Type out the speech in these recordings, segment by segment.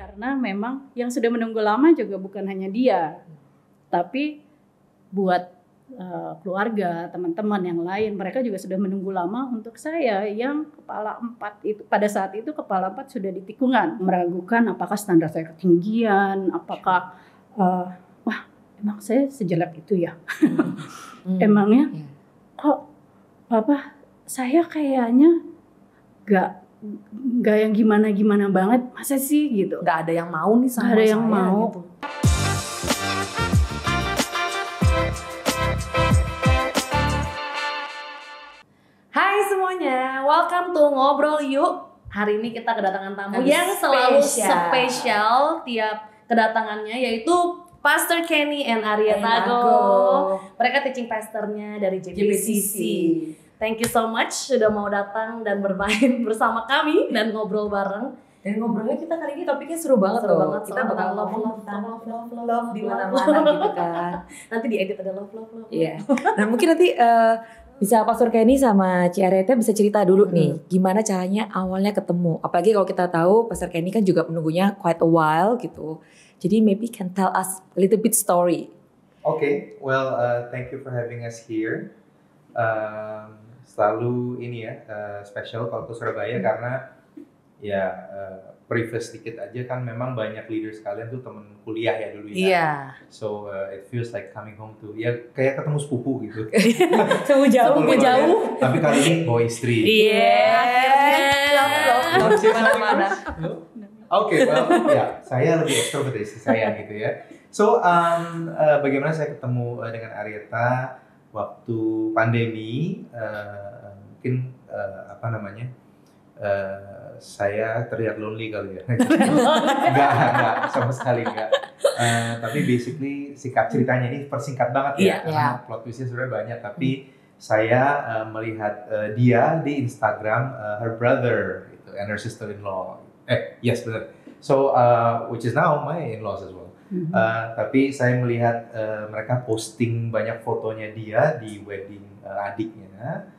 Karena memang yang sudah menunggu lama juga bukan hanya dia, tapi buat keluarga, teman-teman yang lain, mereka juga sudah menunggu lama untuk saya yang kepala 4 itu. Pada saat itu kepala 4 sudah di tikungan, meragukan apakah standar saya ketinggian, apakah wah emang saya sejelek itu ya. Emangnya kok saya kayaknya gak yang gimana-gimana banget, masa sih gitu. Gak ada yang mau nih sama gak ada saya yang mau. Gitu. Hai semuanya, welcome to Ngobrol Yuk. Hari ini kita kedatangan tamu yang selalu spesial tiap kedatangannya, yaitu Pastor Kenny and Arya Tago. Mereka teaching pastornya dari JBCC. Thank you so much sudah mau datang dan bermain bersama kami dan ngobrol bareng. Dan ngobrolnya kita kali ini topiknya seru banget loh. Kita bakal love di mana-mana gitu kan. Nanti diedit ada love. Iya. Nah mungkin nanti bisa Pastor Kenny sama Ci Areta bisa cerita dulu nih gimana caranya awalnya ketemu. Apalagi kalau kita tahu Pastor Kenny kan juga menunggunya quite a while gitu. Jadi maybe can tell us a little bit story. Okay, well thank you for having us here. Selalu ini ya special kalau ke Surabaya karena ya previous sedikit aja kan memang banyak leaders kalian tuh temen kuliah ya dulu ya. Iya. So it feels like coming home to ya kayak ketemu sepupu gitu. Sepupu jauh. Tapi kali ini bawa istri. Iya. Love di mana-mana. Oke, well ya saya lebih extrovert dari istri saya gitu ya. So bagaimana saya ketemu dengan Aryeta waktu pandemi, mungkin saya terlihat lonely kali ya. Enggak, sama sekali enggak. Tapi basically singkat ceritanya ini persingkat banget ya. Karena plot twistnya sebenarnya banyak. Tapi saya melihat dia di Instagram her brother gitu, and her sister-in-law. Yes benar. So which is now my in-laws as well. Tapi saya melihat mereka posting banyak fotonya dia di wedding adiknya.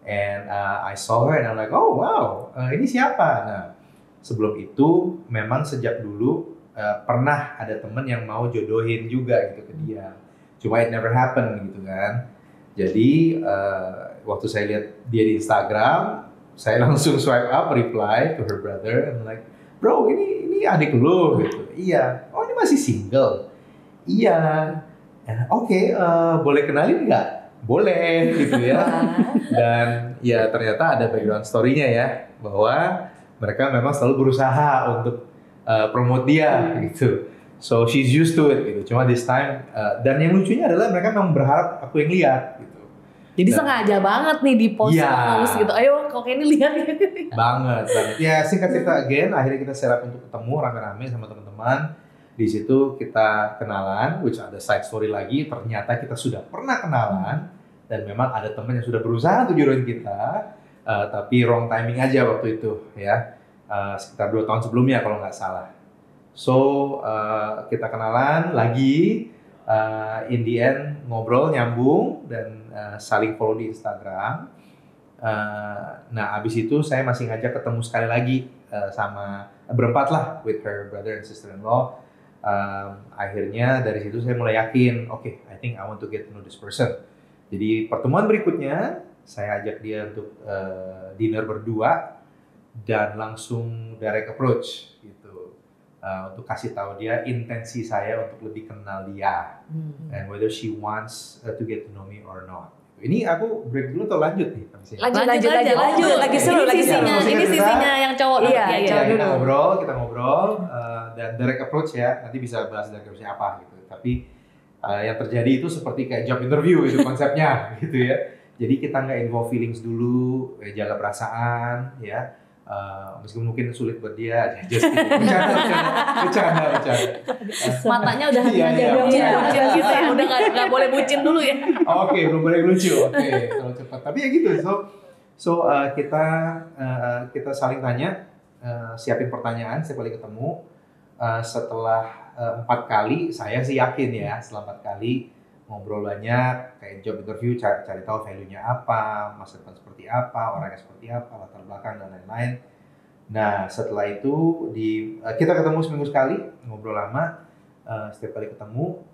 And I saw her and I'm like, oh wow, ini siapa? Nah, sebelum itu memang sejak dulu pernah ada temen yang mau jodohin juga gitu ke dia. Cuma it never happened gitu kan. Jadi waktu saya lihat dia di Instagram, saya langsung swipe up, reply to her brother and like, bro ini adik lu gitu. Iya. Oh ini masih single. Iya. Oke, boleh kenalin nggak? Boleh gitu ya. Dan ya ternyata ada background story-nya ya bahwa mereka memang selalu berusaha untuk promote dia gitu. So she's used to it gitu. Cuma this time dan yang lucunya adalah mereka memang berharap aku yang lihat gitu. Jadi sengaja banget nih di post gitu. Ayo kok ini lihat banget. Ya singkat cerita again akhirnya kita set up untuk ketemu rame-rame sama teman-teman. Di situ kita kenalan, which ada side story lagi. Ternyata kita sudah pernah kenalan dan memang ada teman yang sudah berusaha untuk jodohin kita, tapi wrong timing aja waktu itu ya, sekitar 2 tahun sebelumnya kalau nggak salah. So kita kenalan lagi, in the end ngobrol nyambung dan saling follow di Instagram. Nah abis itu saya masih ngajak ketemu sekali lagi sama berempat lah with her brother and sister-in-law. Akhirnya dari situ saya mulai yakin, okay, I think I want to get to know this person. Jadi pertemuan berikutnya saya ajak dia untuk dinner berdua dan langsung direct approach gitu, untuk kasih tahu dia intensi saya untuk lebih kenal dia and whether she wants to get to know me or not. Ini aku break dulu atau lanjut nih? Lanjut. Lagi seru. Ini sisinya yang cowok. Iya, kita ngobrol dan direct approach ya. Nanti bisa bahas direct approach apa gitu. Tapi yang terjadi itu seperti kayak job interview itu konsepnya gitu ya. Jadi kita nggak involve feelings dulu, jaga perasaan ya. Meskipun mungkin sulit buat dia, just bercanda. Matanya udah udah nggak boleh bucin dulu ya. Oke, belum boleh lucu. Oke, kalau cepat. Tapi ya gitu. So kita saling tanya, siapin pertanyaan setiap kali ketemu. Setelah 4 kali, saya sih yakin ya, setelah 4 kali ngobrol banyak, kayak job interview, cari tahu value-nya apa, masa depan seperti apa, orangnya seperti apa, latar belakang dan lain-lain. Nah setelah itu kita ketemu seminggu sekali, ngobrol lama, setiap kali ketemu.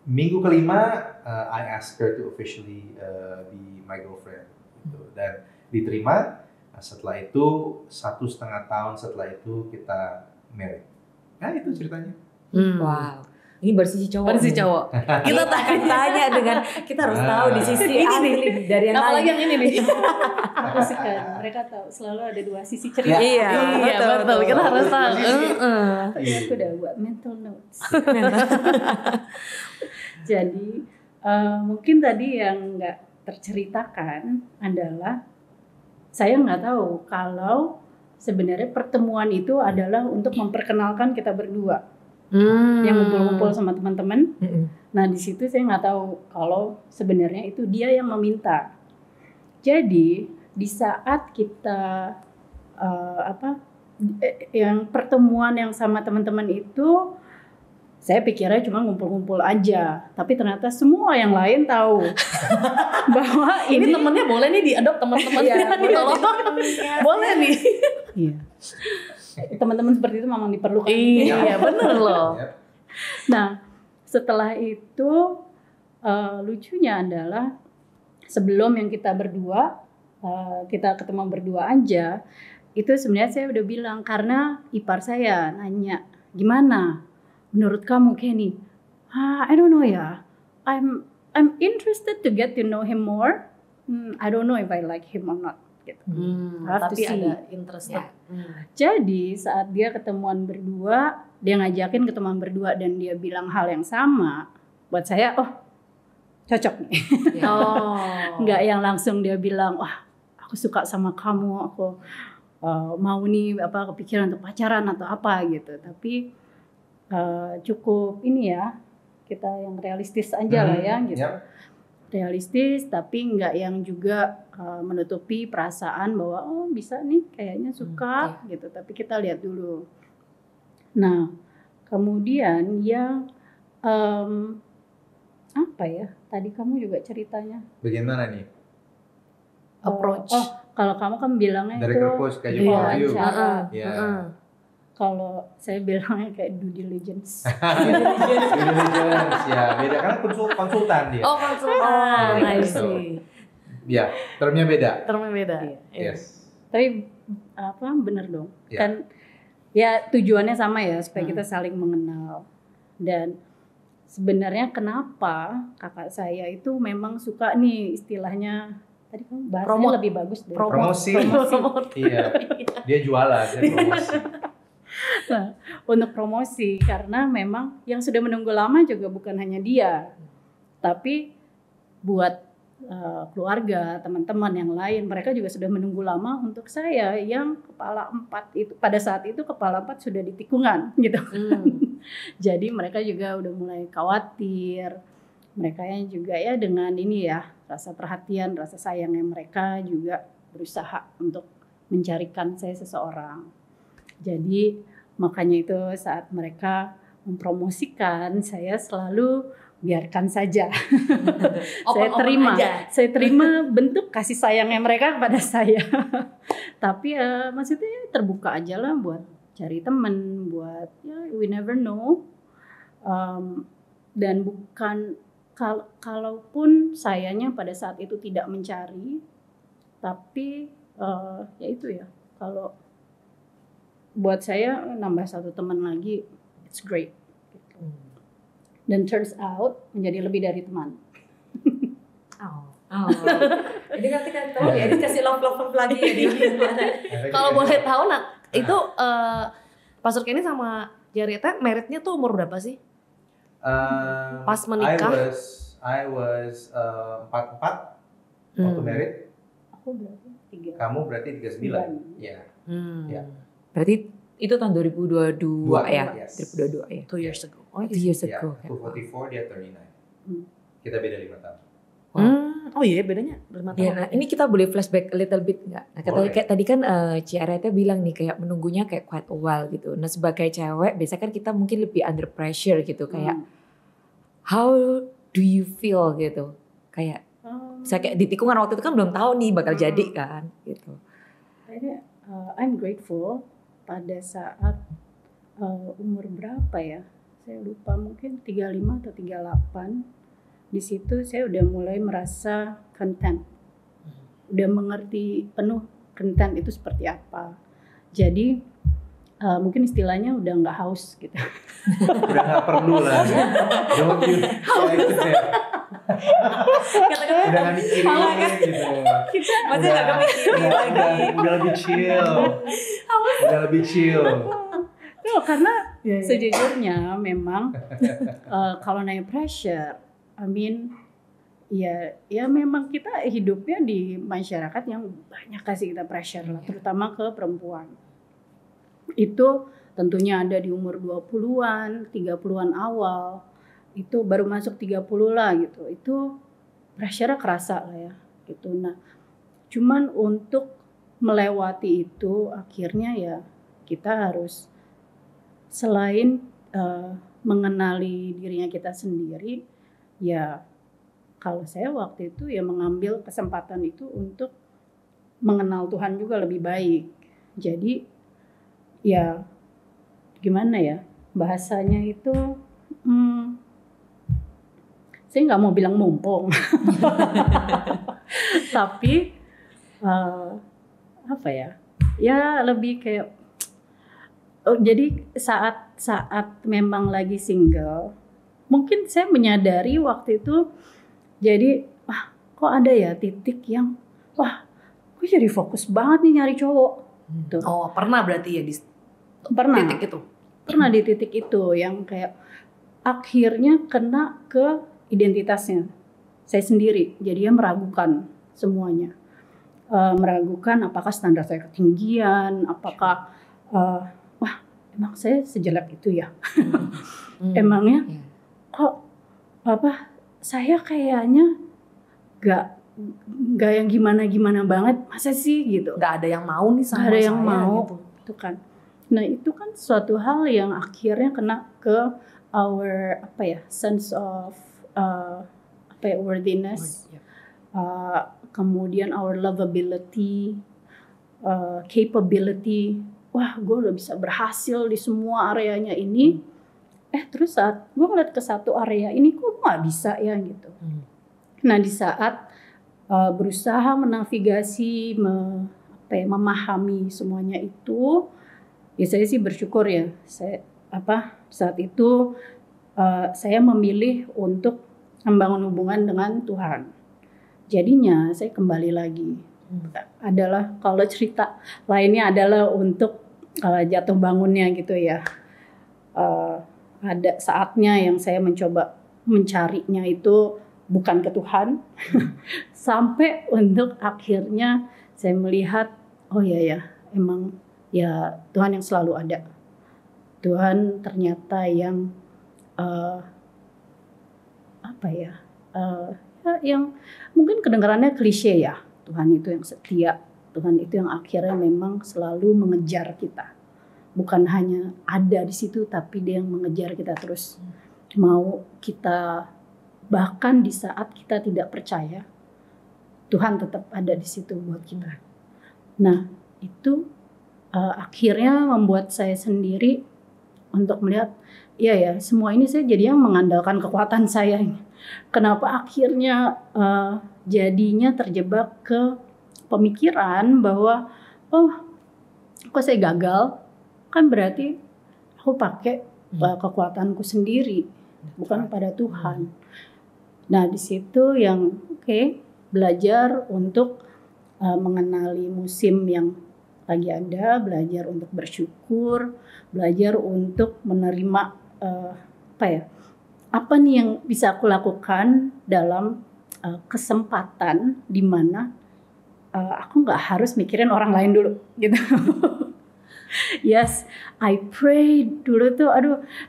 Minggu kelima, I asked her to officially be my girlfriend, gitu. Dan diterima. Nah, setelah itu 1,5 tahun setelah itu kita married. Nah itu ceritanya. Wow. Ini bersisi cowok. Bersih cowok. Kita tanya dengan kita harus tahu di sisi asli dari yang apalagi lain. yang ini nih. Aku suka, mereka tahu selalu ada dua sisi cerita. Iya, betul. Kita harus tahu. Aku udah buat mental notes. Jadi mungkin tadi yang nggak terceritakan adalah saya nggak tahu kalau sebenarnya pertemuan itu adalah untuk memperkenalkan kita berdua yang ngumpul-ngumpul sama teman-teman. Nah di situ saya nggak tahu kalau sebenarnya itu dia yang meminta. Jadi di saat kita yang pertemuan yang sama teman-teman itu, saya pikirnya cuma ngumpul-ngumpul aja, tapi ternyata semua yang lain tahu bahwa Ini temennya boleh nih diadop teman-temannya nih tolong. Boleh nih. Iya. Teman-teman seperti itu memang diperlukan. Iya, bener loh. Nah, setelah itu lucunya adalah sebelum yang kita berdua, kita ketemu berdua aja, itu sebenarnya saya udah bilang karena ipar saya nanya, gimana menurut kamu Kenny? I don't know ya. I'm interested to get to know him more. I don't know if I like him or not. Gitu. Tapi ada interest. Ya. Jadi saat dia ketemuan berdua, dia ngajakin ketemuan berdua dan dia bilang hal yang sama, buat saya cocok nih. Nggak yang langsung dia bilang, wah aku suka sama kamu, aku mau nih kepikiran untuk pacaran atau apa gitu. Tapi cukup ini ya, kita yang realistis aja lah ya gitu. Realistis tapi nggak yang juga menutupi perasaan bahwa bisa nih kayaknya suka gitu, tapi kita lihat dulu. Nah kemudian yang apa ya, tadi kamu juga ceritanya bagaimana nih approach. Kalau kamu kan bilangnya dari itu approach kayak wawancara. Kalau saya bilangnya kayak due diligence. diligence ya beda karena konsultan dia. Konsultan. I see. Ya, termnya beda. Yes. Tapi bener dong. Ya. Kan ya tujuannya sama ya, supaya kita saling mengenal. Dan sebenarnya kenapa kakak saya itu memang suka nih istilahnya, tadi kamu bahasanya lebih bagus deh. Promosi. Iya. Dia jualan, dia promosi. Nah, untuk promosi karena memang yang sudah menunggu lama juga bukan hanya dia, tapi buat keluarga, teman-teman yang lain, mereka juga sudah menunggu lama untuk saya yang kepala 4 itu. Pada saat itu kepala 4 sudah di tikungan gitu. Jadi mereka juga udah mulai khawatir. Mereka yang juga ya dengan ini ya, rasa perhatian, rasa sayangnya mereka juga berusaha untuk mencarikan saya seseorang. Jadi makanya itu saat mereka mempromosikan, saya selalu biarkan saja. Saya terima bentuk kasih sayangnya mereka kepada saya. Tapi maksudnya terbuka aja lah buat cari teman, buat we never know. Dan bukan kalaupun sayanya pada saat itu tidak mencari, tapi ya itu ya, kalau buat saya nambah satu teman lagi, it's great. Dan turns out menjadi lebih dari teman. Jadi nanti kan tahu ya, dikasih love lagi ya. Kalau boleh tahu itu Pastor Kenny sama Jareta meritnya tuh umur berapa sih? Pas menikah? I was 44 waktu married. Aku berarti 3. Kamu berarti 39. Iya. Ya. Berarti itu tahun 2022 ya? Yes. 2022 ya? 2 years ago. 2 years ago. Aku 44, dia 39. Kita beda 5 tahun. Oh iya bedanya 5 tahun. Ya, nah ini kita boleh flashback a little bit nggak? Nah, kayak tadi kan Ciareta bilang nih kayak menunggunya kayak quite a while gitu. Nah sebagai cewek biasanya kan kita mungkin lebih under pressure gitu. Kayak how do you feel gitu? Kayak saya kayak di tikungan waktu itu kan belum tahu nih bakal jadi kan gitu. I'm grateful pada saat umur berapa ya? Saya lupa, mungkin 35 atau 38. Di situ saya udah mulai merasa content. Udah mengerti penuh content itu seperti apa. Jadi mungkin istilahnya udah nggak haus gitu. Udah nggak perlu lah. Don't you? Udah nggak mikirin gitu. Masih nggak kepikiran lagi. Udah lebih chill. Udah lebih chill. Karena sejujurnya memang kalau naik pressure, I mean ya memang kita hidupnya di masyarakat yang banyak kasih kita pressure lah, terutama ke perempuan. Itu tentunya ada di umur 20-an, 30-an awal. Itu baru masuk 30 lah gitu. Itu pressure-nya kerasa lah ya gitu. Nah, cuman untuk melewati itu akhirnya ya kita harus selain mengenali dirinya kita sendiri, ya kalau saya waktu itu ya mengambil kesempatan itu untuk mengenal Tuhan juga lebih baik. Jadi ya gimana ya bahasanya itu, saya nggak mau bilang mumpung, tapi apa ya lebih kayak jadi saat memang lagi single, mungkin saya menyadari waktu itu, jadi kok ada ya titik yang gue jadi fokus banget nih nyari cowok. Tuh. Oh, pernah berarti ya di titik itu? Pernah di titik itu yang kayak akhirnya kena ke identitasnya saya sendiri. Jadi dia meragukan semuanya. Meragukan apakah standar saya ketinggian, apakah emang saya sejelek itu ya. Emangnya kok saya kayaknya gak yang gimana banget, masa sih gitu. Gak ada yang mau nih sama saya. Gak ada yang mau gitu. Itu kan. Nah itu kan suatu hal yang akhirnya kena ke our sense of worthiness, kemudian our lovability, capability. Wah, gue udah bisa berhasil di semua areanya ini. Terus saat gue ngeliat ke satu area ini, kok nggak bisa ya gitu. Nah di saat berusaha menavigasi, memahami semuanya itu, ya saya sih bersyukur ya. Saat itu saya memilih untuk membangun hubungan dengan Tuhan. Jadinya saya kembali lagi. Adalah kalau cerita lainnya adalah untuk jatuh bangunnya gitu ya. Ada saatnya yang saya mencoba mencarinya itu bukan ke Tuhan. Sampai untuk akhirnya saya melihat, oh ya emang ya Tuhan yang selalu ada. Tuhan ternyata yang yang mungkin kedengarannya klise ya. Tuhan itu yang setia, Tuhan itu yang akhirnya memang selalu mengejar kita. Bukan hanya ada di situ, tapi dia yang mengejar kita terus. Mau kita, bahkan di saat kita tidak percaya, Tuhan tetap ada di situ buat kita. Nah, itu akhirnya membuat saya sendiri untuk melihat, iya ya, semua ini saya jadi yang mengandalkan kekuatan saya. Kenapa akhirnya jadinya terjebak ke pemikiran bahwa kok saya gagal, kan berarti aku pakai kekuatanku sendiri, bukan pada Tuhan. Nah di situ yang belajar untuk mengenali musim yang lagi ada, belajar untuk bersyukur, belajar untuk menerima apa nih yang bisa aku lakukan dalam kesempatan di mana aku nggak harus mikirin orang lain dulu gitu. Yes, I pray dulu tuh,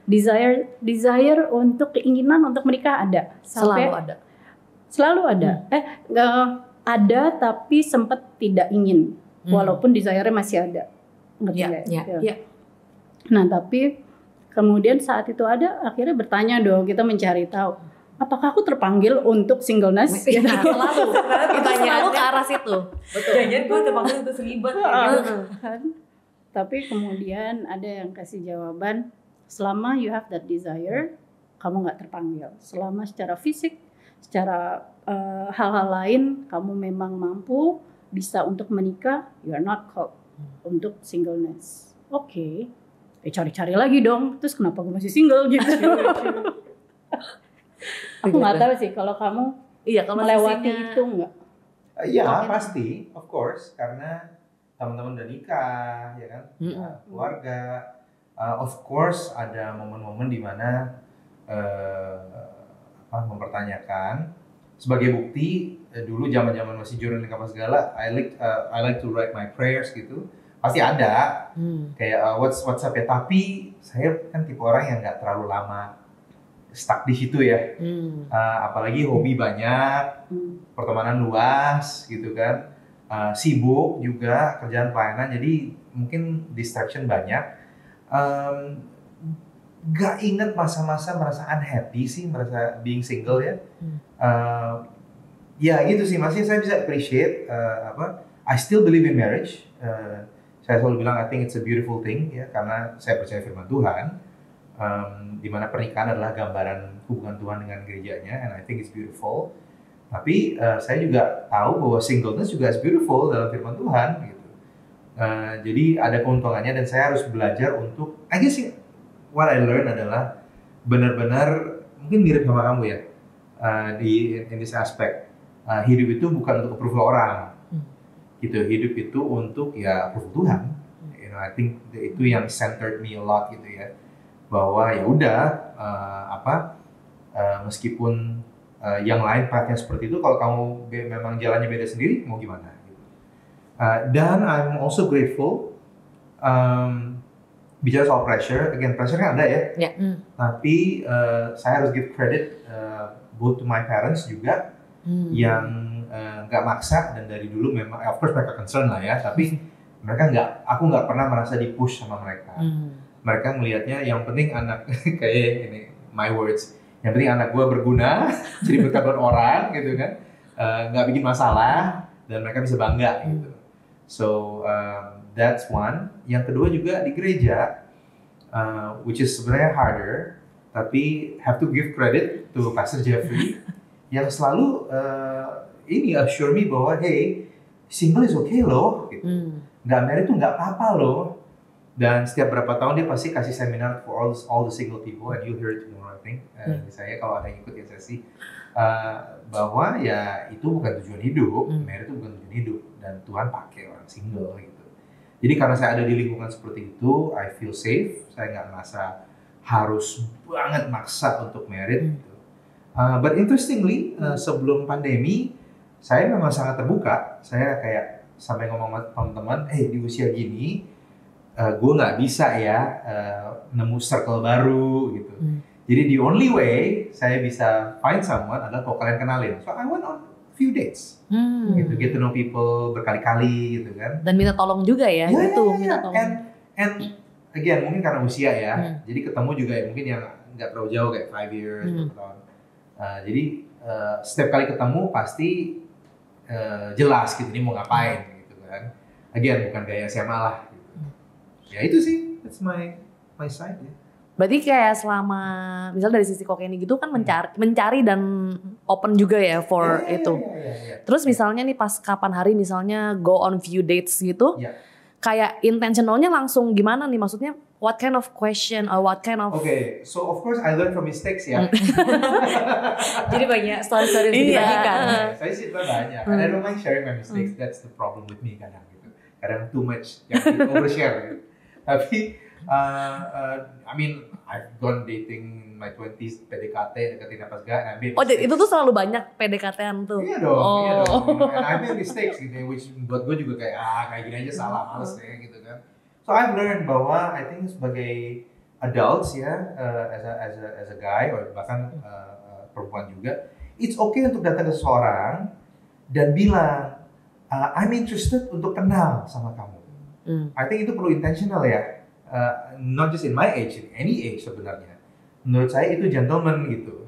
desire untuk keinginan untuk menikah ada. Selalu ada. Ada tapi sempat tidak ingin, walaupun desire-nya masih ada. Ngerti nggak? Ya. Nah tapi kemudian saat itu ada, akhirnya bertanya dong, kita mencari tahu, apakah aku terpanggil untuk singleness? Selalu ke arah situ. Betul. Jangan gue terpanggil untuk selibat. Tapi kemudian ada yang kasih jawaban, selama you have that desire, kamu nggak terpanggil. Selama secara fisik, secara hal-hal lain, kamu memang mampu, bisa untuk menikah, you are not called untuk singleness. Oke. Cari-cari lagi dong, terus kenapa gue masih single gitu. Aku nggak tahu sih kalau kamu melewati itu nggak. Iya pasti, of course, karena teman-teman udah nikah, ya kan, keluarga. Of course ada momen-momen di mana mempertanyakan. Sebagai bukti, dulu zaman-zaman masih journaling apa segala, I like to write my prayers gitu. Pasti ada, kayak WhatsApp ya. Tapi saya kan tipe orang yang nggak terlalu lama stuck di situ ya. Apalagi hobi banyak, pertemanan luas gitu kan. Sibuk juga, kerjaan pelayanan, jadi mungkin distraction banyak. Gak inget masa-masa merasa unhappy sih, merasa being single ya. Ya gitu sih, masih saya bisa appreciate I still believe in marriage. Saya selalu bilang I think it's a beautiful thing ya, karena saya percaya firman Tuhan, di mana pernikahan adalah gambaran hubungan Tuhan dengan gerejanya, and I think it's beautiful. Tapi saya juga tahu bahwa singleness juga is beautiful dalam firman Tuhan gitu. Jadi ada keuntungannya dan saya harus belajar untuk, I guess what I learned adalah benar-benar mungkin mirip sama kamu ya, in this aspect. Hidup itu bukan untuk approval orang, gitu. Hidup itu untuk ya approval Tuhan. You know, I think itu yang centered me a lot gitu ya. Bahwa ya udah meskipun yang lain pathnya seperti itu, kalau kamu memang jalannya beda sendiri, mau gimana? Gitu. Dan I'm also grateful. Bicara soal pressure, again pressure kan ada ya. Tapi saya harus give credit both to my parents juga, yang nggak maksa, dan dari dulu memang, of course mereka concern lah ya, tapi aku nggak pernah merasa di push sama mereka. Mereka melihatnya yang penting anak kayak ini, my words. Yang penting anak gue berguna, jadi berkat buat orang gitu kan, nggak bikin masalah, dan mereka bisa bangga gitu. So that's one. Yang kedua juga di gereja, which is sebenarnya harder, tapi have to give credit to Pastor Jeffrey yang selalu assure me bahwa hey, single is okay loh, gitu. Nggak married tuh nggak apa-apa loh. Dan setiap berapa tahun dia pasti kasih seminar for all the single people, and you'll hear it tomorrow I think. Saya kalau ada yang ikut ya sesi, bahwa ya itu bukan tujuan hidup, married itu bukan tujuan hidup, dan Tuhan pakai orang single gitu. Jadi karena saya ada di lingkungan seperti itu, I feel safe. Saya nggak merasa harus banget maksa untuk married gitu. But interestingly, sebelum pandemi, saya memang sangat terbuka. Saya kayak sampai ngomong sama teman-teman, di usia gini, gue nggak bisa ya nemu circle baru gitu. Jadi the only way saya bisa find someone adalah kalau kalian kenalin. So I went on few dates, gitu, get to know people berkali-kali gitu kan. Dan minta tolong juga ya, minta tolong. And again mungkin karena usia ya, jadi ketemu juga ya mungkin yang nggak terlalu jauh kayak 5 years, 2 tahun. Jadi setiap kali ketemu pasti jelas gitu ini mau ngapain gitu kan. Again bukan gaya SMA lah. Ya itu sih, that's my side ya. Berarti kayak selama, misalnya dari sisi Kokeni gitu kan mencari dan open juga ya for itu. Terus misalnya nih pas kapan hari misalnya go on few dates gitu, kayak intentionalnya langsung gimana nih? Maksudnya what kind of question or what kind of... Okay, so of course I learn from mistakes ya. Jadi banyak story-story yang dibagikan. Saya sih banyak, and I don't mind sharing my mistakes. That's the problem with me kadang gitu. Kadang too much, yang overshare gitu. Tapi I mean, I've gone dating in my 20s, PDKT, deketin apa segala. Itu tuh selalu banyak PDKT-an tuh? Iya dong. And I made mistakes gitu, which buat gue juga kayak gini aja salah, males ya gitu kan. So I've learned bahwa I think sebagai adults ya, as a guy, or bahkan perempuan juga, it's okay untuk datang ke seseorang dan bilang, I'm interested untuk kenal sama kamu. I think itu perlu intentional ya. Not just in my age, in any age sebenarnya. Menurut saya itu gentleman gitu.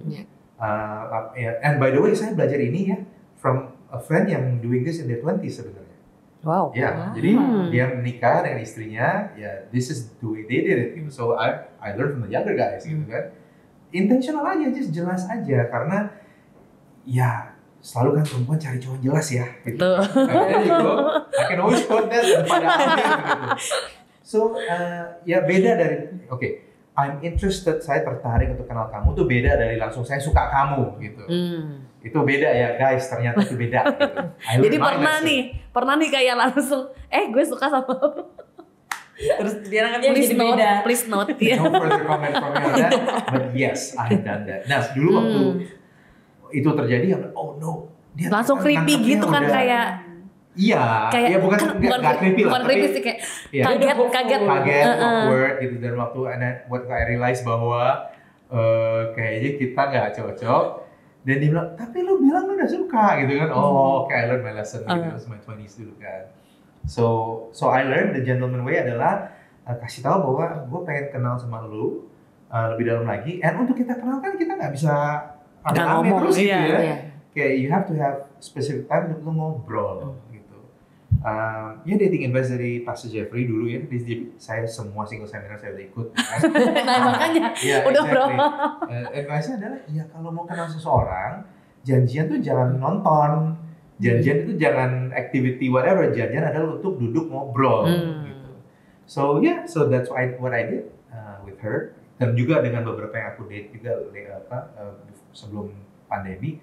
And by the way, saya belajar ini ya from a friend yang doing this in their 20s sebenarnya. Wow. Ya, jadi dia menikah dengan istrinya, ya this is the way they did it. Gitu. So I learned from the younger guys gitu kan. Intentional aja, just jelas aja karena ya selalu kan perempuan cari cowok jelas ya. Gitu. I can always quote that pada akhir gitu. So ya beda dari I'm interested, saya tertarik untuk kenal kamu tuh beda dari langsung saya suka kamu gitu. Itu beda ya guys, ternyata itu beda gitu. Jadi pernah nih kayak langsung gue suka sama lo. Terus dia nangkapnya please jadi note, beda. please note. No further comment from me on that, but yes, I have done that. Nah dulu waktu itu terjadi, oh no, dia langsung creepy gitu kan udah, kayak Iya, bukan creepy lah. Bukan creepy sih kayak kaget, awkward gitu. Dan waktu I realize bahwa kayaknya kita nggak cocok. Dan dia bilang, tapi lu bilang lu udah suka gitu kan. I learned my lesson gitu. It was my 20s dulu kan. So I learned the gentleman way adalah kasih tahu bahwa gue pengen kenal sama lu lebih dalam lagi. And untuk kita kenal kan kita nggak bisa rame-rame terus gitu ya. Kayak you have to have specific time untuk lu ngobrol gitu. Dating advice dari Pastor Jeffrey dulu ya. Saya semua single seminar saya udah ikut. Nah makanya udah berapa? Advice-nya adalah kalau mau kenal seseorang, janjian tuh jangan nonton. Janjian itu jangan activity whatever, janjian adalah untuk duduk ngobrol gitu. So that's what I did with her, dan juga dengan beberapa yang aku date juga sebelum pandemi,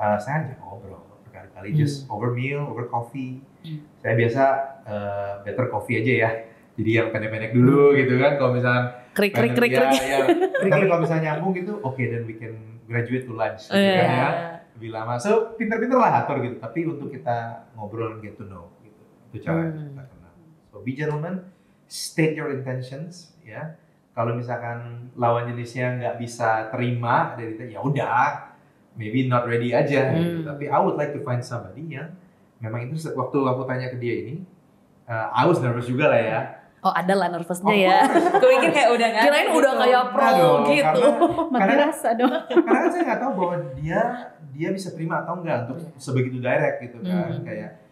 saya ajak ngobrol berkali-kali, just over meal, over coffee. Saya biasa better coffee aja ya, jadi yang pendek-pendek dulu gitu kan, kalau misalnya krik. Tapi kalau misalnya nyambung gitu, then we can graduate to lunch gitu kan ya. Lebih lama, so pinter-pinter lah atur gitu. Tapi untuk kita ngobrol and get to know gitu, itu cara kita kenal. So be gentleman, state your intentions ya. Kalau misalkan lawan jenisnya nggak bisa terima dari itu, ya udah, maybe not ready aja. Gitu. Tapi I would like to find somebody yang memang interested. Waktu aku tanya ke dia ini, I was nervous juga lah ya. Oh ada lah nervousnya ya. Gue pikir kayak udah nggak. Kirain udah kayak pro gitu. Mati rasa dong. Karena kan saya nggak tahu bahwa dia bisa terima atau enggak untuk sebegitu direct gitu kan. Kayak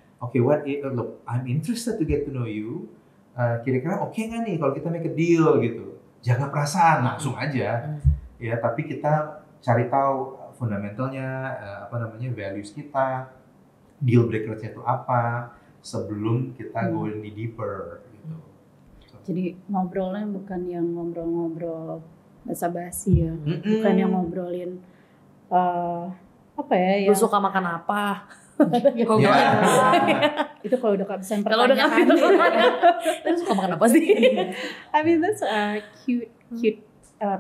look, I'm interested to get to know you. Kira-kira oke nggak nih kalau kita make a deal gitu. Jaga perasaan langsung aja. Ya tapi kita cari tahu fundamentalnya, values kita, deal breaker-nya itu apa sebelum kita go in deeper gitu. Jadi ngobrolnya bukan yang ngobrol-ngobrol basa-basi ya, bukan yang ngobrolin lu suka makan apa? Itu kalau udah kehabisan pertanyaan. Kalau udah kehabisan, lu suka makan apa sih? I mean that's cute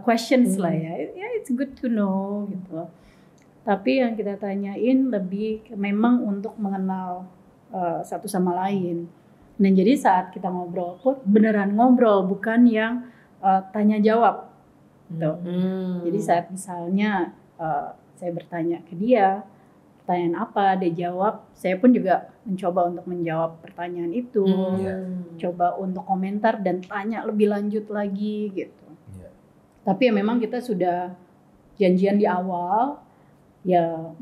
questions lah ya. It's good to know gitu. Tapi yang kita tanyain lebih memang untuk mengenal satu sama lain. Dan jadi saat kita ngobrol pun beneran ngobrol, bukan yang tanya jawab gitu. Jadi saat misalnya saya bertanya ke dia pertanyaan apa, dia jawab, saya pun juga mencoba untuk menjawab pertanyaan itu, coba untuk komentar dan tanya lebih lanjut lagi gitu. Tapi ya memang kita sudah janjian di awal, ya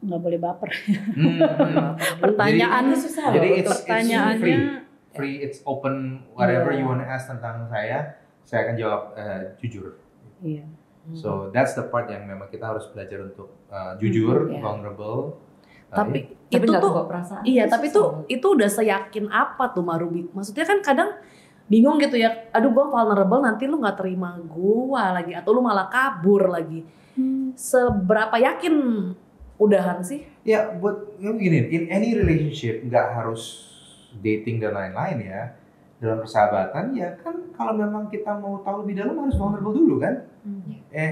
nggak boleh baper. Pertanyaan susah loh. Jadi pertanyaannya free, it's open, whatever you want to ask tentang saya akan jawab jujur. Iya. So that's the part yang memang kita harus belajar untuk jujur, vulnerable. Tapi itu tuh perasaan. Iya, tapi itu udah seyakin apa tuh Marubi? Maksudnya kan kadang bingung gitu ya. Aduh, gua vulnerable, nanti lu nggak terima gua lagi atau lu malah kabur lagi. Seberapa yakin udahan sih? Ya, buat begini, in any relationship nggak harus dating dan lain-lain ya. Dalam persahabatan ya kan kalau memang kita mau tahu lebih dalam harus vulnerable dulu kan.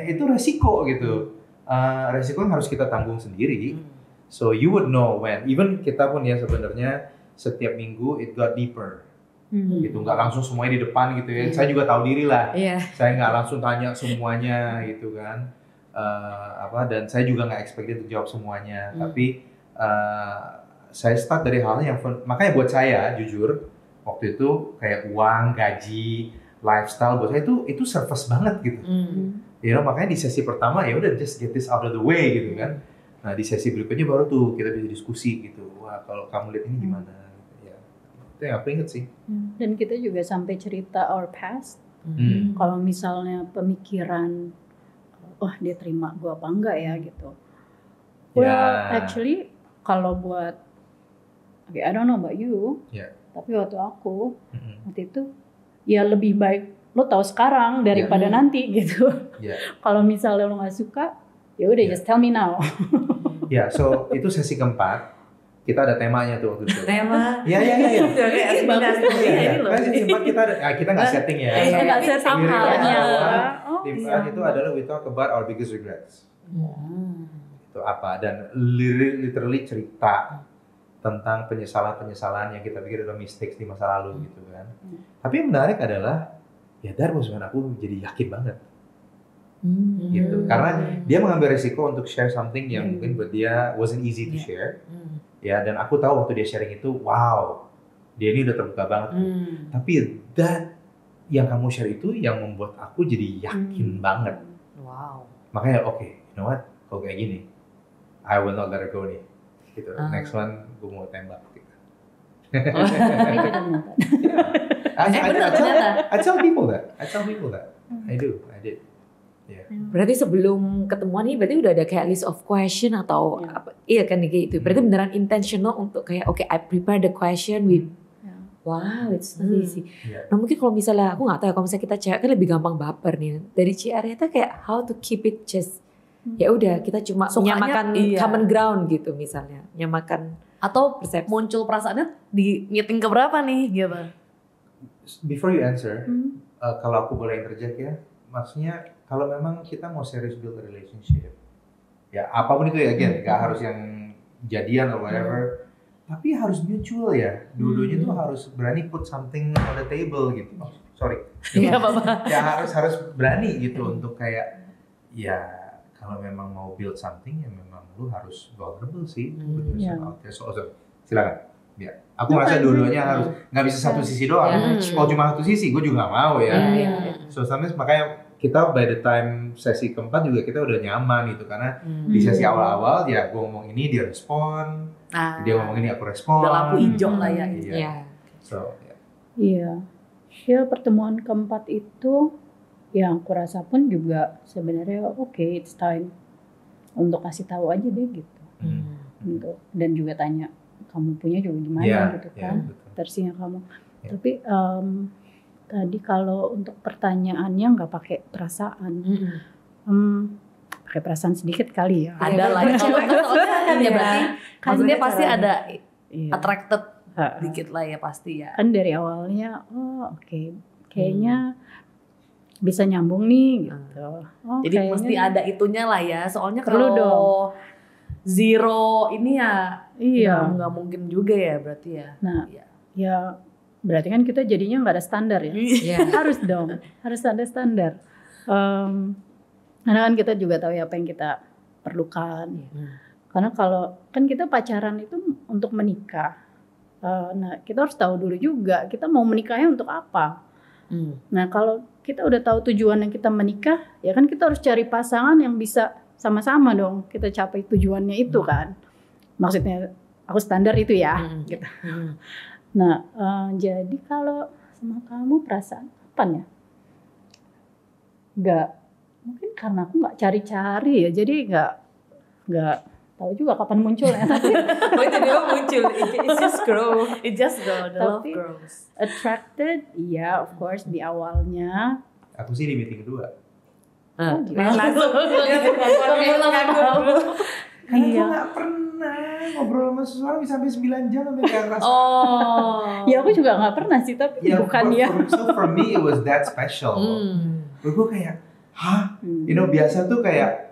Itu resiko gitu. Resiko yang harus kita tanggung sendiri. So you would know when. Even kita pun ya sebenarnya setiap minggu it got deeper. Gitu, nggak langsung semuanya di depan gitu ya. Saya juga tahu diri lah. Saya nggak langsung tanya semuanya gitu kan. Dan saya juga nggak expected untuk jawab semuanya. Tapi saya start dari hal yang makanya buat saya jujur waktu itu kayak uang, gaji, lifestyle buat saya itu surface banget gitu. Makanya di sesi pertama ya udah just get this out of the way gitu kan. Nah di sesi berikutnya baru tuh kita bisa diskusi gitu. Wah kalau kamu lihat ini gimana? Gitu, ya. Itu yang aku inget sih. Dan kita juga sampai cerita our past. Kalau misalnya pemikiran, wah dia terima gue apa enggak ya gitu. Well, actually kalau buat, okay, I don't know about you, tapi waktu aku, waktu itu ya lebih baik lo tahu sekarang daripada nanti gitu. Kalau misalnya lo nggak suka, ya udah just tell me now. So itu sesi keempat, kita ada temanya tuh waktu itu. Tema? Iya. Ini bagus tuh. Sesi keempat kita nggak setting ya. Nggak setting halnya. Di itu adalah we talk about our biggest regrets. Itu apa? Dan literally cerita tentang penyesalan yang kita pikir adalah mistakes di masa lalu gitu kan. Tapi yang menarik adalah ya that was when aku jadi yakin banget gitu. Karena dia mengambil resiko untuk share something yang mungkin buat dia wasn't easy to share. Ya, dan aku tahu waktu dia sharing itu, wow, dia ini udah terbuka banget. Tapi that yang kamu share itu yang membuat aku jadi yakin banget. Wow. Makanya you know what? Kalau kayak gini, I will not let her go nih. Gitu. Next one, gue mau tembak. Gitu. I tell people that. I did. Yeah. Berarti sebelum ketemuan ini berarti udah ada kayak list of question atau apa? Iya kan kayak gitu. Berarti beneran intentional untuk kayak I prepare the question with wow, it's not easy. Nah mungkin kalau misalnya aku nggak tahu ya, kalau misalnya kita cewek kan lebih gampang baper nih. Dari Ciareta kayak how to keep it just ya udah kita cuma menyamakan common ground gitu misalnya, menyamakan atau muncul perasaannya di meeting keberapa nih gitu. Before you answer, kalau aku boleh interject ya, maksudnya kalau memang kita mau serious build a relationship, ya apapun itu ya, again, gak harus yang jadian or whatever, tapi harus mutual ya. Dua-duanya tuh harus berani put something on the table gitu. Oh, sorry. Iya apa-apa. Ya harus berani gitu untuk kayak, ya kalau memang mau build something ya memang lu harus vulnerable sih. So, silakan. Ya, aku merasa dua-duanya harus nggak bisa satu sisi doang. Kalau cuma satu sisi, gue juga nggak mau ya. So sometimes makanya kita by the time sesi keempat juga kita udah nyaman gitu karena di sesi awal-awal ya gue ngomong ini dia respon, dia ngomong ini aku respon. Udah lampu hijau lah ya. So ya pertemuan keempat itu yang aku rasa pun juga sebenarnya it's time untuk kasih tahu aja deh gitu. Untuk dan juga tanya kamu punya juga gimana gitu kan versinya kamu. Tapi tadi kalau untuk pertanyaannya nggak pakai perasaan, pakai perasaan sedikit kali ya. Ada lah. Soalnya kan ya berarti maksudnya pasti ada attracted dikit lah ya pasti ya. Kan dari awalnya kayaknya bisa nyambung nih gitu. Jadi mesti ada itunya lah ya. Soalnya kalau zero ini ya nggak mungkin juga ya berarti ya. Nah ya berarti kan kita jadinya nggak ada standar ya. Harus dong, harus ada standar. Karena kan kita juga tahu ya apa yang kita perlukan. Karena kalau kan kita pacaran itu untuk menikah. Nah kita harus tahu dulu juga kita mau menikahnya untuk apa. Nah kalau kita udah tahu tujuannya kita menikah, ya kan kita harus cari pasangan yang bisa sama-sama dong kita capai tujuannya itu kan. Maksudnya aku standar itu ya. Gitu. Nah, jadi kalau sama kamu perasaan apa ya? Mungkin karena aku nggak cari-cari ya, jadi nggak tahu juga kapan munculnya. Tapi tiba-tiba muncul, it just grow, the love grows. Attracted, of course di awalnya. Aku sih di meeting kedua. Langsung. Karena gue gak pernah ngobrol sama seseorang bisa sampai 9 jam sampai gak ngerasa. Ya aku juga gak pernah sih, tapi bukan ya. So for me it was that special. Gue kayak, you know biasa tuh kayak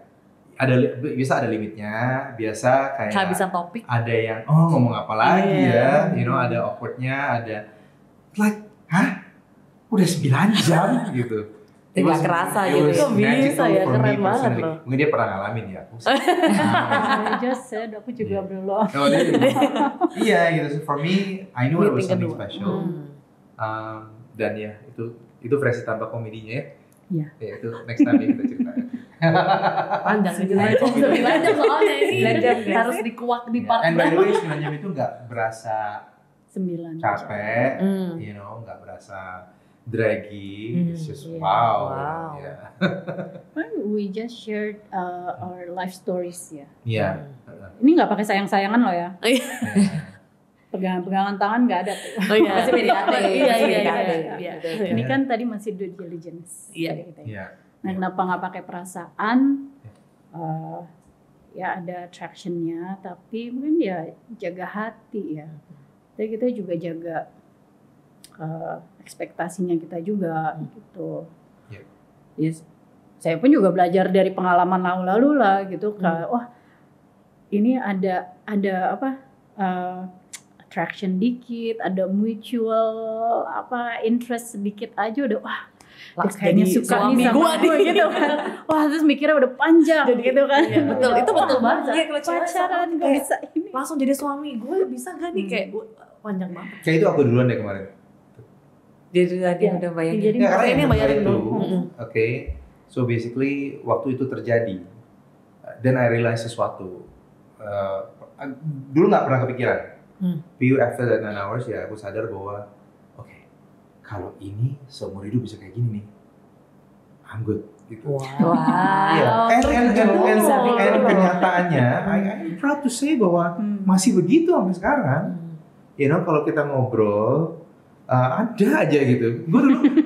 biasa ada limitnya, biasa kayak kehabisan topik. Ada yang ngomong apa lagi ya, you know ada awkwardnya, ada like, udah 9 jam gitu. Gak kerasa gitu. Kok bisa ya, keren banget loh. Mungkin dia pernah ngalamin ya. I just said, aku juga belum. Iya gitu, so for me, I knew it was something special. Dan ya, itu versi tanpa komedinya ya. Iya. Ya itu next time kita ceritain. Panjang 9 jam soalnya ini harus dikuak di part. And by the way 9 jam itu gak berasa 9 capek, nggak berasa draggy, it's just wow. Yeah. We just shared our life stories ya. Iya. Ini nggak pakai sayang-sayangan loh ya. Yeah. Pegangan-pegangan tangan nggak ada tuh. Oh iya. Masih PDKT. Iya. Ini kan tadi masih due diligence. Iya. Gitu ya. Iya. Nah, kenapa nggak pakai perasaan? Ya ada attraction-nya, tapi mungkin ya jaga hati ya. Jadi kita juga jaga ekspektasinya kita juga gitu. Yeah. Yes. Saya pun juga belajar dari pengalaman lalu-lalu lah gitu. Wah, ini ada apa? Attraction dikit, ada mutual interest sedikit aja udah wah kayaknya suka nih sama gue gitu kan. Wah terus mikirnya udah panjang gitu kan. Iya, betul, itu betul banget. Iya, kalau Pacaran gak bisa ini. Langsung jadi suami gue bisa gak nih kayak panjang banget. Kayak itu aku duluan deh kemarin. Dia udah bayangin. Jadi Ya, karena ini yang bayarin itu, dulu. oke. So basically waktu itu terjadi, then I realize sesuatu. Dulu nggak pernah kepikiran. Few after that 9 hours ya aku sadar bahwa kalau ini seumur hidup bisa kayak gini nih, I'm good gitu. Wow. Yeah. And kenyataannya, I'm proud to say bahwa masih begitu sampai sekarang. Kalau kita ngobrol, ada aja gitu. Gue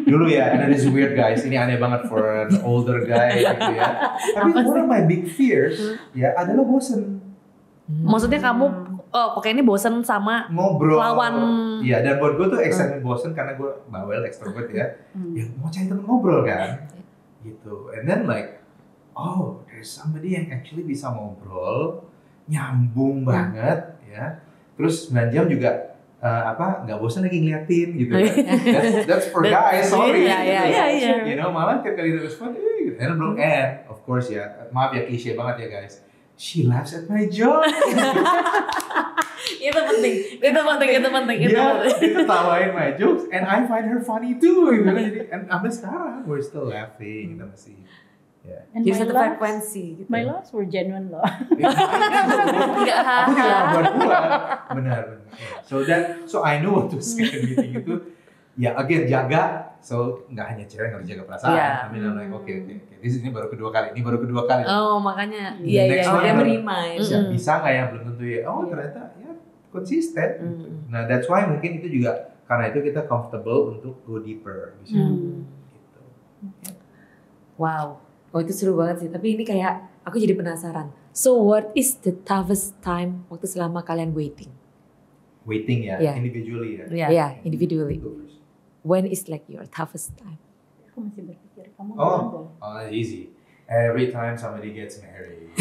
dulu ya, and this is weird guys, ini aneh banget for an older guy gitu ya. Tapi one of my big fears ya adalah bosen. Maksudnya kamu pokoknya ini bosen sama ngobrol lawan. Iya, dan buat gue tuh excitement bosen karena gue bawel extrovert ya. Ya mau cari temen ngobrol kan. Gitu. And then like, there's somebody yang actually bisa ngobrol, nyambung banget ya. Terus 9 jam juga nggak bosan lagi ngeliatin gitu kan. That's for guys, sorry. Iya. Malah tiap kali respon, and belum end, of course ya. Maaf ya klise banget ya guys. She laughs at my joke. Itu penting. Dia ketawain my jokes, and I find her funny too. Gitu kan. Jadi, and sampai sekarang we're still laughing, kita masih. Yeah. And Jadi satu laughs- frekuensi gitu. My laughs were genuine loh. Enggak. Aku juga buat benar. So I know waktu second meeting itu, ya again jaga. So nggak hanya cewek yang harus jaga perasaan. Yeah. I mean I'm like okay. Ini baru kedua kali. Oh makanya. Iya. Dia beriman. Bisa nggak ya belum tentu ya. Ternyata ya konsisten. Nah that's why mungkin itu juga karena itu kita comfortable untuk go deeper. Gitu. Wow. Oh itu seru banget sih. Tapi ini kayak aku jadi penasaran. So what is the toughest time waktu selama kalian waiting? Waiting ya, Yeah. individually ya. Yeah, individually. Go first. When is like your toughest time? Aku masih berpikir kamu Easy. Every time somebody gets married.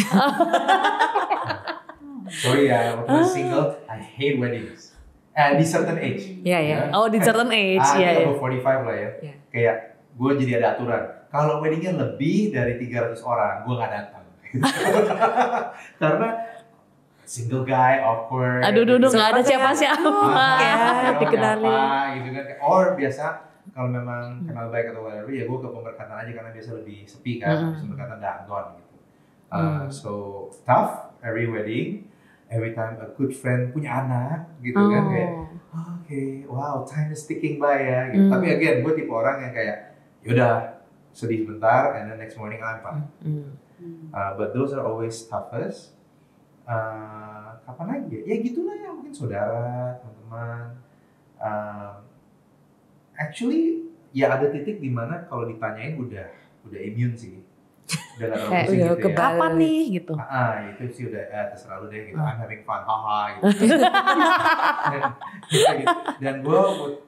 Sorry ya, waktu masih single, I hate weddings. Di certain age. Iya. Oh di certain age ya. Over 45 lah ya. Yeah. Kayak gue jadi ada aturan. Kalau weddingnya lebih dari 300 orang, gue nggak datang. Karena single guy, awkward. Aduh, nggak ada siapa-siapa. Dikenali. Gitu kan. Or biasa kalau memang kenal baik atau whatever, ya gue ke pemberkatan aja karena biasa lebih sepi kan. Pemberkatan gone gitu. So tough every wedding, every time a good friend punya anak gitu kan kayak, wow, time is ticking by ya. Gitu. Tapi again, gue tipe orang yang kayak, yaudah sedih sebentar, and then next morning I'm fine. But those are always toughest. Kapan lagi ya? Ya gitulah ya, mungkin saudara, teman-teman. Actually, ya ada titik di mana kalau ditanyain udah immune sih. Udah gak terlalu pusing gitu ya. Kapan nih gitu. Itu sih udah terserah lu deh gitu. I'm having fun, haha gitu. Dan gue would,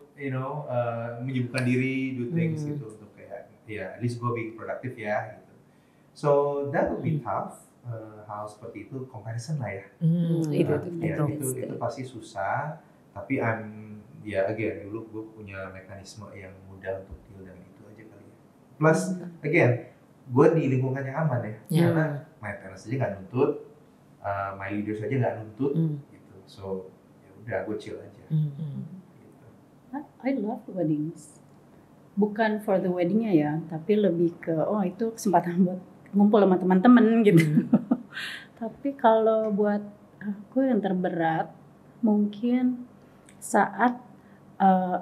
menyibukkan diri, do things gitu untuk kayak, ya at least gue being productive ya gitu. So that would be tough. Hal seperti itu comparison lah ya. Itu pasti susah. Tapi again dulu gue punya mekanisme yang mudah untuk deal dengan itu aja kali ya. Plus again gue di lingkungan yang aman ya. Karena my parents aja nggak nuntut, my leaders aja nggak nuntut gitu. So ya udah gue chill aja. Gitu. I love weddings. Bukan for the weddingnya ya, tapi lebih ke itu kesempatan buat ngumpul sama teman-teman gitu. Tapi kalau buat aku yang terberat mungkin saat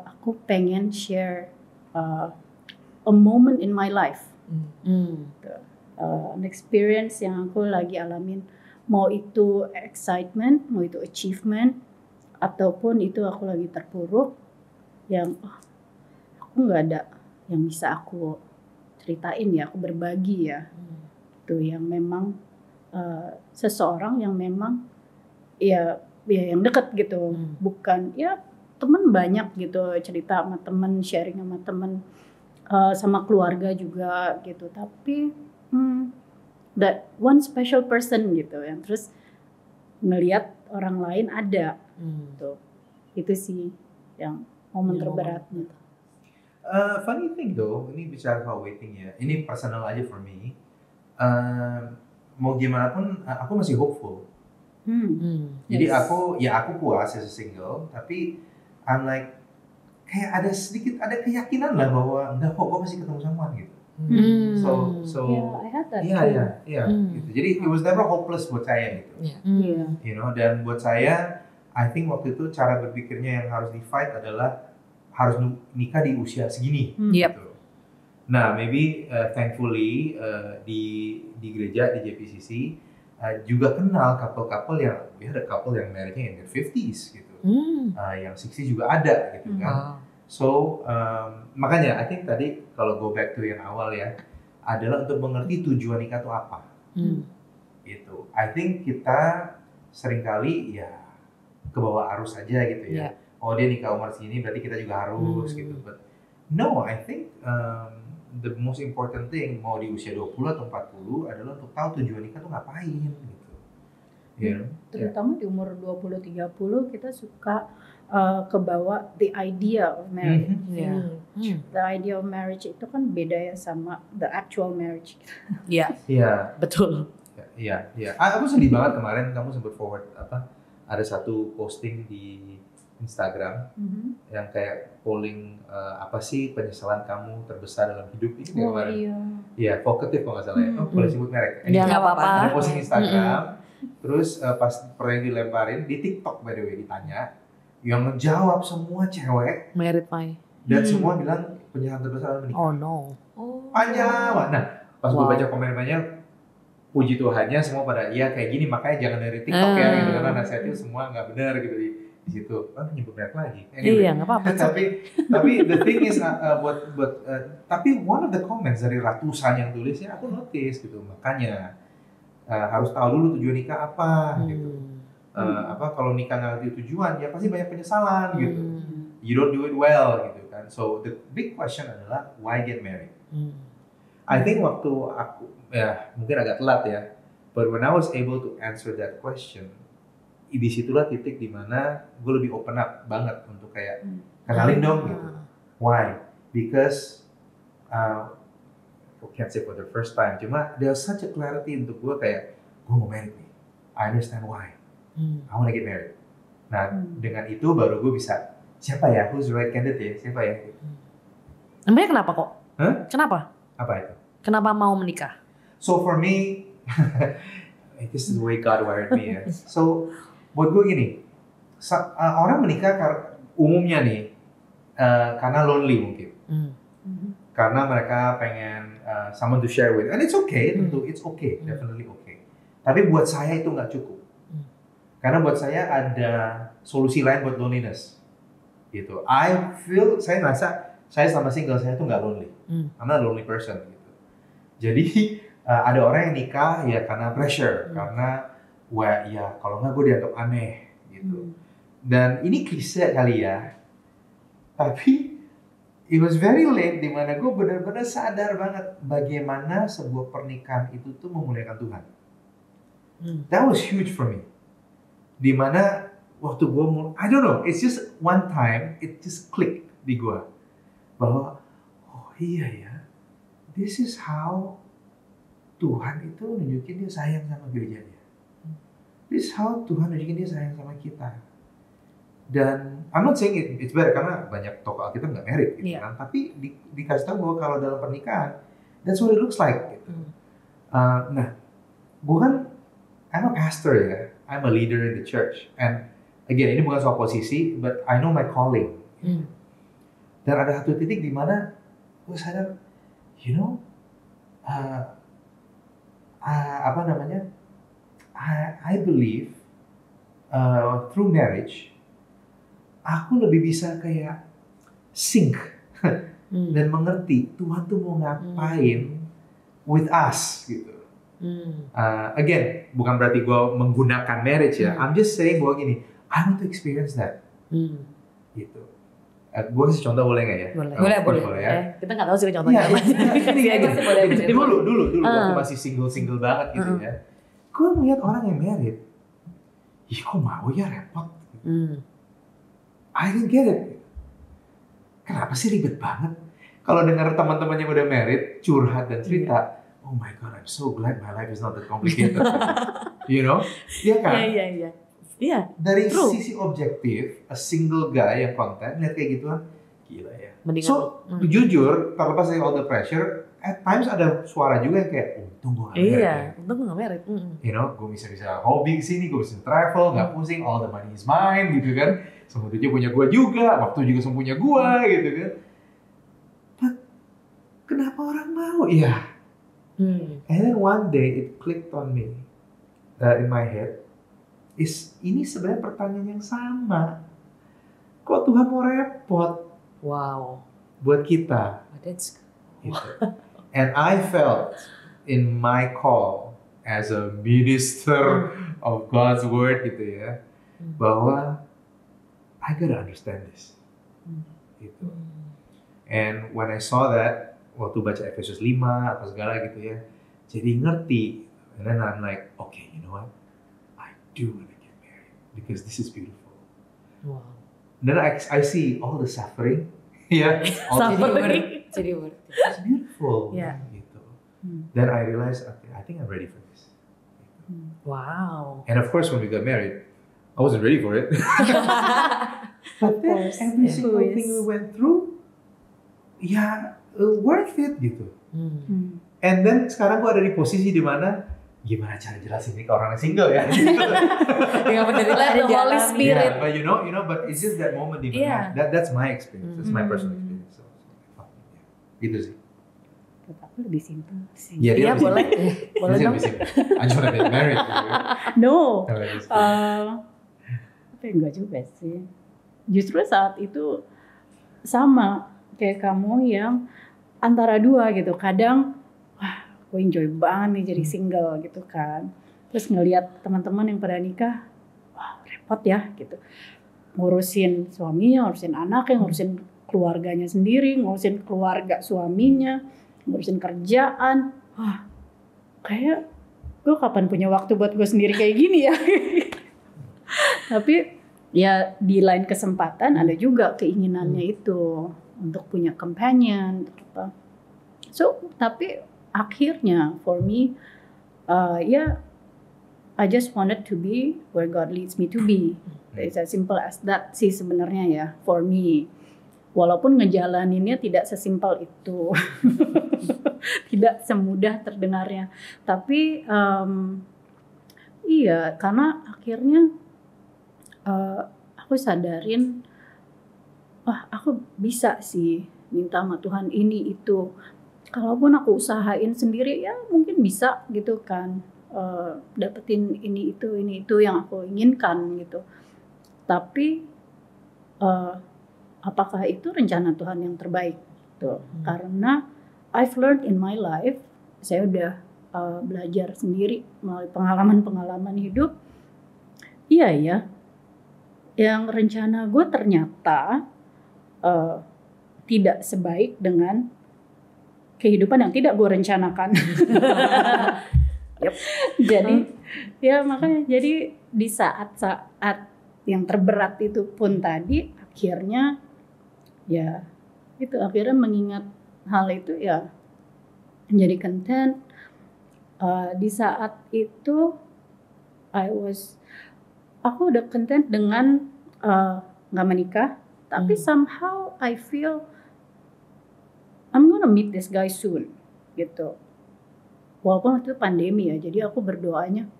aku pengen share a moment in my life, an experience yang aku lagi alamin, mau itu excitement, mau itu achievement, ataupun itu aku lagi terpuruk, yang aku nggak ada yang bisa aku ceritain ya, aku berbagi ya, itu yang memang seseorang yang memang ya yang dekat gitu, bukan ya teman banyak gitu, cerita sama teman, sharing sama teman, sama keluarga juga gitu, tapi that one special person gitu, yang terus ngelihat orang lain ada gitu, itu sih yang momen terberatnya. Funny thing though, ini bicara soal waiting ya, ini personal aja for me. Mau gimana pun aku masih hopeful. Jadi aku puas as a single, tapi I'm like kayak ada keyakinan lah bahwa enggak kok, gue masih ketemu someone gitu. So I had that. Iya. Gitu. Jadi it was never hopeless buat saya gitu. You know, dan buat saya, I think waktu itu cara berpikirnya yang harus di fight adalah harus nikah di usia segini. Gitu. Nah, maybe thankfully di gereja di JPCC juga kenal couple-couple yang, ada couple yang marriage-nya in their 50s gitu, yang 60 juga ada gitu kan. So makanya I think tadi kalau go back to yang awal ya, adalah untuk mengerti tujuan nikah itu apa. Gitu. I think kita seringkali ya kebawa arus aja gitu ya. Oh dia nikah umur segini berarti kita juga harus gitu. But no, I think the most important thing mau di usia 20 atau 40 adalah untuk tahu tujuan nikah tuh ngapain gitu. Terutama di umur 20-30 kita suka kebawa the idea of marriage. The idea of marriage itu kan beda ya sama the actual marriage. Iya. Betul. Iya. Aku sedih banget kemarin kamu sempat forward ada satu posting di Instagram yang kayak polling apa sih penyesalan kamu terbesar dalam hidup ini kemarin. Iya, vokatif kalau nggak salah ya. Boleh sebut merek. Ya nggak apa-apa. Ada posting Instagram. Terus pas pertanyaan dilemparin di TikTok by the way ditanya, yang ngejawab semua cewek. Married my. Dan semua bilang penyesalan terbesar adalah menikah. Oh no. Panjang. Nah, pas gue baca komen-komennya, puji Tuhannya semua pada iya kayak gini, makanya jangan dari TikTok ya gitu, karena nasihatnya semua nggak benar gitu di situ. Nyebut merek lagi. Anyway. Iya, nggak apa-apa. tapi the thing is tapi one of the comments dari ratusan yang tulisnya aku notice gitu, makanya harus tahu dulu tujuan nikah apa gitu. Kalau nikah nggak ngerti tujuan ya pasti banyak penyesalan gitu. You don't do it well gitu kan. So the big question adalah why get married? I think waktu aku mungkin agak telat ya, but when I was able to answer that question, disitulah titik dimana gue lebih open up banget untuk kayak kenalin dong gitu. Why? Because I can't say for the first time, cuma there's such a clarity untuk gue kayak gue mau married nih. I understand why. I wanna get married. Nah dengan itu baru gue bisa siapa ya, who's the right candidate ya, siapa ya. Emangnya kenapa kok? Kenapa? Apa itu? Kenapa mau menikah? So for me, this is the way God wired me ya. So buat gue gini, orang menikah umumnya nih karena lonely mungkin, karena mereka pengen someone to share with, and it's okay, tentu it's okay, definitely okay. Tapi buat saya itu nggak cukup, karena buat saya ada solusi lain buat loneliness, gitu. Saya ngerasa saya selama single saya tuh nggak lonely, I'm not a lonely person, gitu. Jadi ada orang yang nikah ya karena pressure, karena ya kalau nggak gue dianggap aneh gitu. Dan ini klise kali ya, tapi it was very late di mana gue benar-benar sadar banget bagaimana sebuah pernikahan itu tuh memuliakan Tuhan. That was huge for me. Di mana waktu gue I don't know, it's just one time it just clicked di gue bahwa oh iya ya, this is how Tuhan itu nunjukin dia sayang sama gerejanya. This is how Tuhan nunjukin dia sayang sama kita. Dan I'm not saying it's better karena banyak tokoh Alkitab nggak married gitu kan. Tapi dikasih tahu bahwa kalau dalam pernikahan that's what it looks like gitu. Nah, gue kan I'm a pastor ya, I'm a leader in the church, and again ini bukan soal posisi, but I know my calling. Dan ada satu titik di mana gue sadar, you know, apa namanya, I believe through marriage, aku lebih bisa kayak sync dan mengerti Tuhan tuh mau ngapain with us gitu. Again, bukan berarti gue menggunakan marriage ya. I'm just saying bahwa gini, I want to experience that. Gitu. Gue kasih contoh boleh nggak ya? Boleh ya. Kita nggak tahu sih contohnya. Dulu waktu masih single banget gitu ya. Gue ngeliat orang yang married, ih kok mau ya repot? I didn't get it. Kenapa sih ribet banget? Kalau dengar teman-teman yang udah married curhat dan cerita, oh my god, I'm so glad my life is not that complicated. You know? Iya kan? Iya. Dari sisi objektif, a single guy yang konten lihat kayak gituan, gila ya. So jujur, terlepas dari all the pressure, at times ada suara juga yang kayak, untung gue gak married. Iya, untung gue gak married. You know, gue bisa hobi kesini, gue bisa travel, gak pusing, all the money is mine gitu kan. Semua duitnya punya gue juga, waktu juga semua punya gue gitu kan. But kenapa orang mau? Iya. And then one day it clicked on me in my head. Ini sebenarnya pertanyaan yang sama. Kok Tuhan mau repot? Wow. Buat kita. That's gitu. And I felt in my call as a minister of God's word gitu ya, bahwa I gotta understand this. Gitu. And when I saw that, waktu baca Efesus 5 apa segala gitu ya, jadi ngerti. And then I'm like, okay, you know what? I do want to get married because this is beautiful. Wow. Then I see all the suffering. Yeah. Suffering. jadi worth it. It's beautiful. Yeah. Gitu. Then I realized, okay, I think I'm ready for this. Wow. And of course, when we got married, I wasn't ready for it. But then every single thing we went through, worth it gitu. And then sekarang gue ada di posisi di mana gimana cara jelasin ini ke orang yang single ya? Dengan penderitaan the Holy Spirit. Yeah, but you know, but it's just that moment di mana. That's my experience. That's my personal experience. So, gitu sih. Aku lebih simpel sih. Iya boleh. Boleh dong. I just wanna get married. No. Tapi enggak juga sih. Justru saat itu sama kayak kamu yang antara dua gitu. Kadang wah, gue enjoy banget nih jadi single gitu kan. Terus ngelihat teman-teman yang pada nikah, wah repot ya gitu. Ngurusin suaminya, ngurusin anaknya, ngurusin keluarganya sendiri, ngurusin keluarga suaminya, ngurusin kerjaan. Wah, kayak gue kapan punya waktu buat gue sendiri kayak gini ya. Tapi ya di lain kesempatan ada juga keinginannya itu untuk punya companion apa. So tapi akhirnya for me I just wanted to be where God leads me to be. It's as simple as that sih sebenarnya ya for me. Walaupun ngejalaninnya tidak sesimpel itu. Tidak semudah terdengarnya. Tapi iya karena akhirnya aku sadarin wah aku bisa sih minta sama Tuhan ini itu. Kalaupun aku usahain sendiri ya mungkin bisa gitu kan dapetin ini itu yang aku inginkan gitu. Tapi apakah itu rencana Tuhan yang terbaik gitu. Karena I've learned in my life, saya udah belajar sendiri melalui pengalaman-pengalaman hidup. Iya ya, yang rencana gue ternyata tidak sebaik dengan kehidupan yang tidak gue rencanakan. Yep. Jadi ya makanya jadi di saat-saat yang terberat itu pun tadi akhirnya ya itu akhirnya mengingat hal itu ya menjadi content. Di saat itu aku udah content dengan nggak menikah, tapi somehow I feel I'm gonna meet this guy soon gitu. Walaupun itu pandemi ya, jadi aku berdoanya,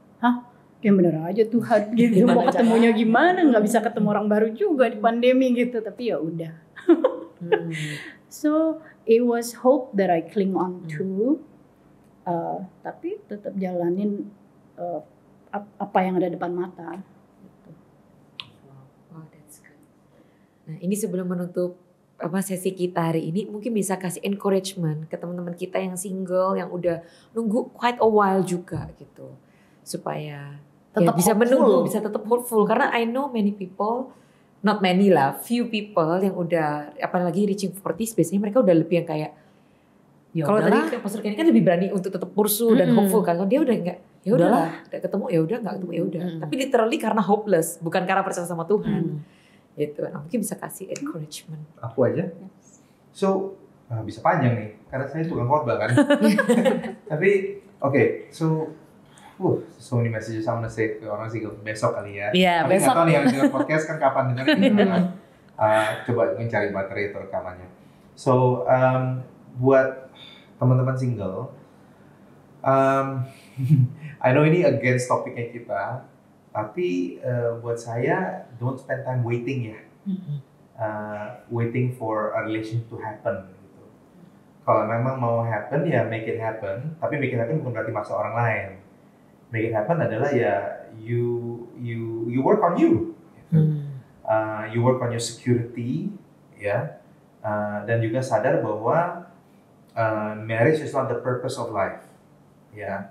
Ya bener aja Tuhan gitu. Mau ketemunya gimana? Nggak bisa ketemu orang baru juga di pandemi gitu. Tapi ya udah. So it was hope that I cling on to. Tapi tetap jalanin apa yang ada depan mata. Gitu. Wow, that's good. Nah ini sebelum menutup sesi kita hari ini, mungkin bisa kasih encouragement ke teman-teman kita yang single, yang udah nunggu quite a while juga gitu, supaya tetap bisa menunggu, bisa tetap hopeful. Karena I know many people, not many lah, few people yang udah apalagi reaching 40s, biasanya mereka udah lebih yang kayak, kalau tadi Pastor Kenny kan lebih berani untuk tetap pursue dan hopeful kan. Kalau dia udah enggak, ya udahlah, udah ketemu ya udah, enggak ketemu ya udah. Tapi literally karena hopeless, bukan karena percaya sama Tuhan. Gitu. Nah, mungkin bisa kasih encouragement. Aku aja. So, bisa panjang nih karena saya tukang khotbah kan. Tapi so many messages I want to say ke orang sih besok kali ya. Iya, tapi besok. Tapi nggak tahu nih yang dengar podcast kan kapan dengerin. Coba mencari materi atau rekamannya. So, buat teman-teman single, I know ini against topiknya kita, tapi buat saya don't spend time waiting ya. Waiting for a relationship to happen gitu. Kalau memang mau happen ya make it happen, tapi make it happen bukan berarti maksa orang lain. Make it happen adalah ya you work on you, gitu. You work on your security, ya, dan juga sadar bahwa marriage is not the purpose of life, ya,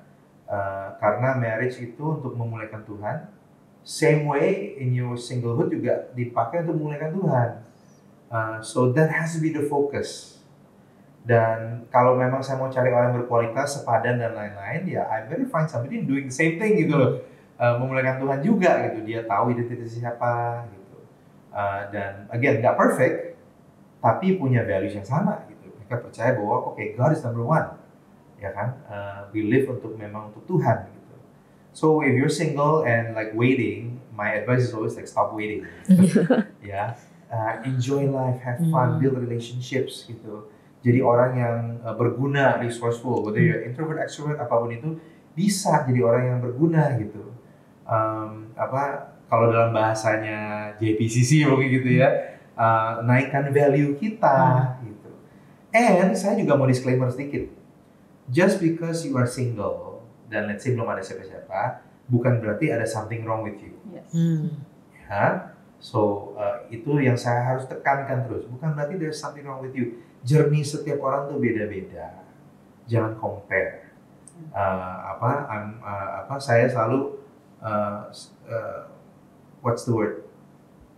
karena marriage itu untuk memuliakan Tuhan. Same way in your singlehood juga dipakai untuk memuliakan Tuhan. So that has to be the focus. Dan kalau memang saya mau cari orang berkualitas, sepadan dan lain-lain, ya I better find somebody doing the same thing gitu loh. Memuliakan Tuhan juga gitu. Dia tahu identitasnya siapa gitu. Dan again nggak perfect, tapi punya values yang sama gitu. Mereka percaya bahwa God is number one, ya kan? We live memang untuk Tuhan gitu. So if you're single and like waiting, my advice is always like stop waiting. Ya, enjoy life, have fun, build relationships gitu. Jadi orang yang berguna, resourceful, whether you're introvert, extrovert, apapun itu bisa jadi orang yang berguna gitu. Kalau dalam bahasanya JPCC mungkin gitu ya, naikkan value kita gitu. And saya juga mau disclaimer sedikit, just because you are single dan let's say belum ada siapa-siapa, bukan berarti ada something wrong with you. Yes. Ya, so itu yang saya harus tekankan terus. Bukan berarti there's something wrong with you. Journey setiap orang tuh beda-beda. Jangan compare. Saya selalu what's the word?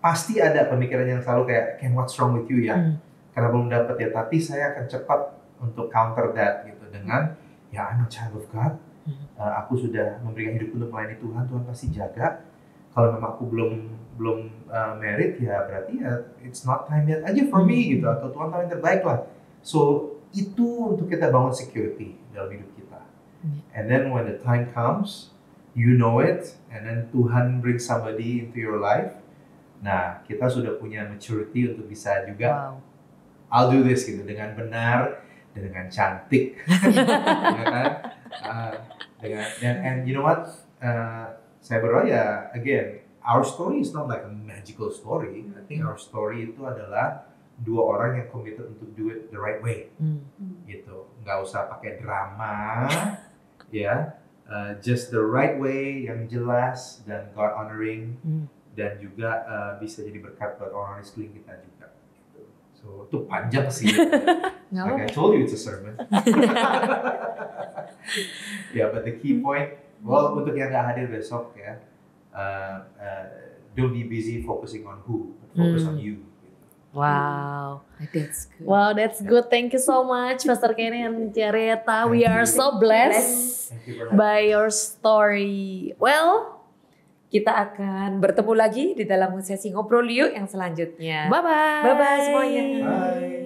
Pasti ada pemikiran yang selalu kayak, Ken, what's wrong with you ya? Karena belum dapat ya. Tapi saya akan cepat untuk counter that gitu dengan, ya I'm a child of God. Aku sudah memberikan hidup untuk melayani Tuhan. Tuhan pasti jaga. Kalau memang aku belum married ya berarti ya it's not time yet aja for me gitu, atau Tuhan tahu yang terbaik lah. So itu untuk kita bangun security dalam hidup kita. And then when the time comes, you know it, and then Tuhan bring somebody into your life. Nah, kita sudah punya maturity untuk bisa juga I'll do this gitu dengan benar dan dengan cantik. Ya kan? And you know what? Saya berdoa ya, again, our story is not like a magical story. I think our story itu adalah dua orang yang committed untuk do it the right way, gitu. Nggak usah pakai drama, ya, just the right way yang jelas dan God honoring, dan juga bisa jadi berkat buat orang di sekeliling kita juga. Gitu. So itu panjang sih. Like I told you it's a sermon. Yeah, but the key point. Well, untuk yang nggak hadir besok ya, don't be busy focusing on who, but focus on you. Wow, that's good. Wow, that's good. Thank you so much, Pastor Kenny and Ciareta. We are so blessed by your story. Well, kita akan bertemu lagi di dalam sesi ngobrol yuk yang selanjutnya. Bye bye. Bye bye semuanya. Bye.